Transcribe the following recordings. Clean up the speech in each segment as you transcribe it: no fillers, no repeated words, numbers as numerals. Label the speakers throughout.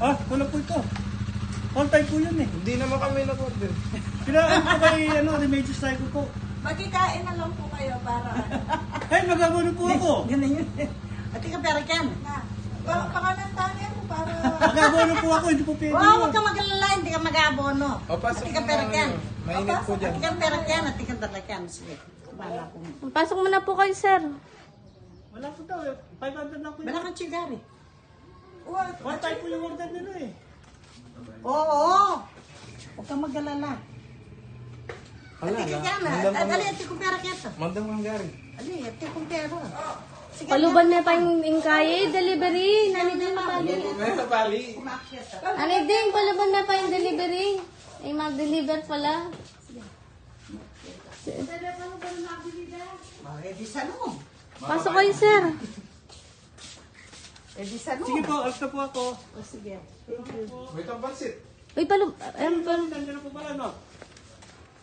Speaker 1: Ah, wala po ito. All time po yun eh.
Speaker 2: Hindi naman kami nag-order.
Speaker 1: Kailangan po kay Remedios Psycho po.
Speaker 3: Magkikain na lang po kayo para
Speaker 1: Ay, mag-abono po ako.
Speaker 3: ganun yun. At ikaw pera kan. Pakanantahan mo para...
Speaker 1: Mag-abono po ako, hindi po pwede
Speaker 3: Wow,
Speaker 1: yun.
Speaker 3: huwag ka mag-alala, hindi ka mag-aabono.
Speaker 2: O, pasok
Speaker 3: At ikaw
Speaker 2: mo
Speaker 3: pera
Speaker 2: na
Speaker 3: kan.
Speaker 2: yun. Mainit po dyan.
Speaker 3: At ikaw pera kan, at ikaw pera kan. Sige, wala po.
Speaker 4: Pasok mo na po kayo, sir.
Speaker 1: Wala po daw eh. 500 lang po
Speaker 3: Wala
Speaker 1: yun.
Speaker 3: kang chigari.
Speaker 1: All time po yung order nila eh.
Speaker 3: Oo. Huwag kang mag-alala.
Speaker 2: Wala
Speaker 3: Ati ka
Speaker 2: lang.
Speaker 3: dyan, ali, ati kong pera kito.
Speaker 2: Mandang manggari.
Speaker 3: Ali, ati kong pera. Sige,
Speaker 4: Paluban na pa yung ingkay, delivery. Nani din mabali.
Speaker 2: May sabali.
Speaker 4: Nani din, paluban na pa yung delivery. Ay, mag-deliver pala.
Speaker 3: Ready sa mo.
Speaker 4: Pasok kayo, sir.
Speaker 3: Ready sa mo.
Speaker 1: Sige po, alas na po ako.
Speaker 3: O, sige.
Speaker 2: May tampansit.
Speaker 4: Uy,
Speaker 1: Nandiyan na po pala, no?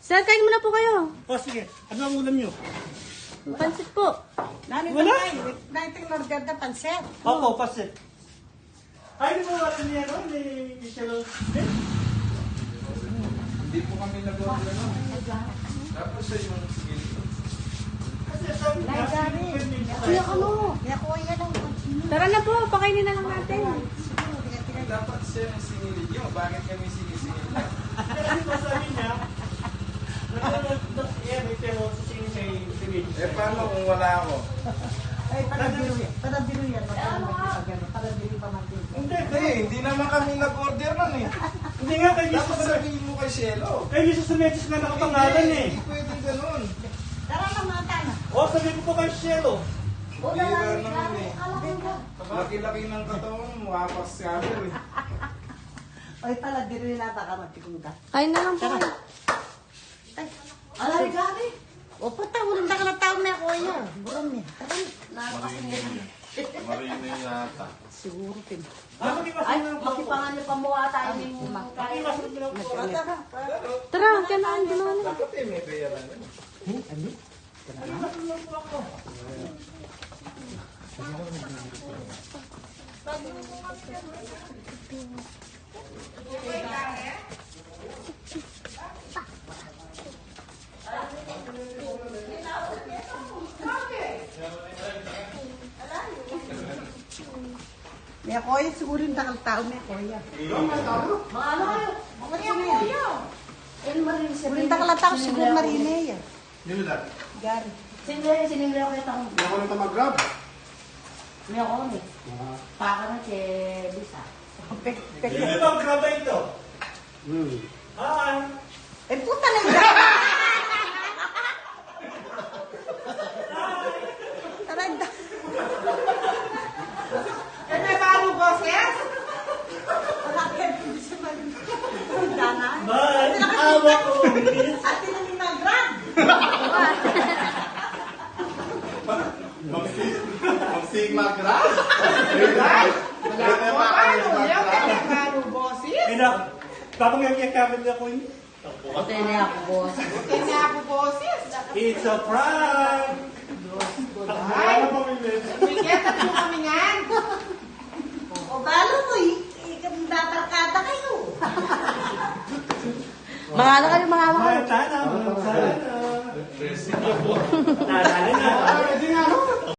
Speaker 4: Sir, kain muna po kayo.
Speaker 1: O sige, ano ang ulam nyo?
Speaker 4: Pansit po.
Speaker 3: Nani
Speaker 1: Wala.
Speaker 3: Nating order na pansit.
Speaker 1: Opo, pasit. Ay, di mo wala niya, no? Ni Michelle.
Speaker 2: Hindi po kami nag-order na. Tapos siya yung skill.
Speaker 1: Kasi sabi niya,
Speaker 4: Kuya, ano?
Speaker 3: Kaya kuya lang.
Speaker 4: Tara na po, pakainin na lang natin.
Speaker 2: Dapat siya yung sinilid nyo. Bakit kami sinisingil?
Speaker 1: Kasi po sabi niya, pero sisingin kay Remedios.
Speaker 2: Eh paano kung wala ako?
Speaker 3: Ay, para-biro yan. Para-biro yan. Para-biro pa man din.
Speaker 2: Hindi naman kami nag-order nun eh.
Speaker 1: Hindi nga, kay
Speaker 2: Dapat
Speaker 1: Jesus
Speaker 2: sabihin mo kay Cielo.
Speaker 1: Kay Jesus Remedios na nakapangalan eh.
Speaker 2: Hindi pwedeng ganun.
Speaker 3: Tara na mga tana.
Speaker 1: O, sabihin ko po kay Cielo.
Speaker 2: Bira naman eh. Laki-laki ng katawan mo, apas cover eh.
Speaker 3: Ay, para-biro yan nata ka magtikong ka.
Speaker 4: Kain na lang po kayo.
Speaker 3: Ay, alay gani. O, pata, walang nakalataon na kuya. Buram niya. Tara na.
Speaker 2: Marino yata.
Speaker 3: Siguro pin.
Speaker 1: Ay,
Speaker 3: Makipangan niyo pa mo tayo ng
Speaker 4: Tara, kailangan ginawa na.
Speaker 2: Dapat eh, may bayaran na.
Speaker 3: May kuya, siguro yung taon may kuya. Mga ano kayo? Mga kuya. Siguro yung taon siguro marine yan.
Speaker 2: Yun lang.
Speaker 3: Gari.
Speaker 5: Sinimbre ako kita kong
Speaker 2: Hindi ako nang mag-grab.
Speaker 5: may ako ni. Paka na si Bisa.
Speaker 1: Hindi ba ang graba ito? Hi!
Speaker 3: Eh, puta na yan. Taranda.
Speaker 5: Eh, may bago boses?
Speaker 3: Bakit? Hindi siya magdana.
Speaker 1: Bye! Awa ko!
Speaker 3: Ate na ni Magrab.
Speaker 2: Mag-sigma grab? Wala ka pa kami mag-grab.
Speaker 5: Bago boses?
Speaker 1: Ina, tapos yung kakamit na ko yun.
Speaker 5: Ito na ako boss. Ito na ako boses.
Speaker 1: It's a prank!
Speaker 5: Ay!
Speaker 1: Ano pa rin?
Speaker 5: Bigyan na po kami yan.
Speaker 3: O, balo mo eh. Datarkada kayo.
Speaker 4: Mga ano kayo, mga ano kayo.
Speaker 1: Sana, sana. Nadali na.
Speaker 2: Hindi nga, no?